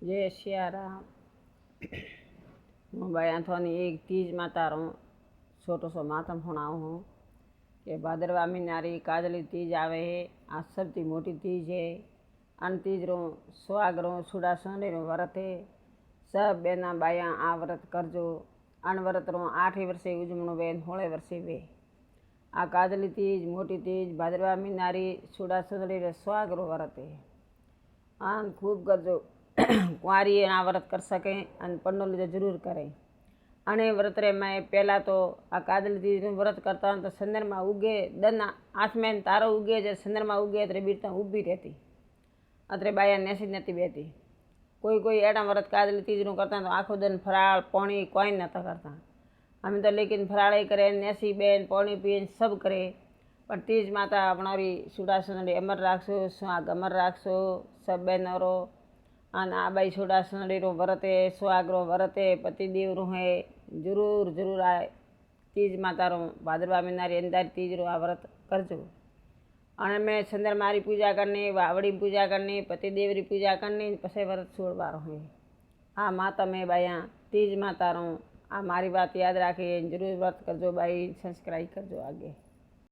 जय सियाराम। हूँ भाई थोड़ी एक तीज माता रो छोटो सो मातम सुनाऊँ हूँ कि भादरवा महीनारी काजली तीज आवे है। आ सबती मोटी तीज है। अन तीज रो सुहाग रो सुड़ा सोने रो व्रत है। सब बेना बाया आ व्रत करजो। अन व्रत रो 8 वर्षे उजमणो बेन 16 वर्षे वे। आ काजली तीज मोटी तीज भादरवा महीनारी सुड़ा सोने रो सुहाग रो व्रत है। आन खूब करजो। कुंवारी आ व्रत कर सके अन पंडोली तो जरूर करें। अने व्रत रे मैं पहला तो आ काजली तीज व्रत करता हूँ तो चंद्रमा उगे दना आसमान तारो उगे जब चंद्रमा उगे अतरे बीरता ऊभी रहती अतरे बाया नेसी नती बेती। कोई कोई एड़ा व्रत काजली तीज करता तो आखो दिन फराळ पानी कोई नता करता। हम तो लेकिन फराळ ही करे नेसी बेन पानी पीन सब करे। पर तीज माता अपनारी सुड़ा सुनड़ी अमर राखसो सुहाग अमर राखसो सब बेनरो अन आ बाई सुड़ा सुनड़ी रो व्रत है सुहाग रो व्रत है पतिदेव रो है जरूर जरूर आए तीज माता रो भादरवा महीनारी अंदारी तीज रो आ व्रत करजो। अने मैं चंद्रमा री पूजा करनी वावड़ी पूजा करनी पतिदेव री पूजा करनी पछे व्रत छोड़वारो है। आ माता में बाया तीज माता रो आ मारी बात याद राखी जरूर व्रत करजो भाई सब्सक्राइब करजो आगे।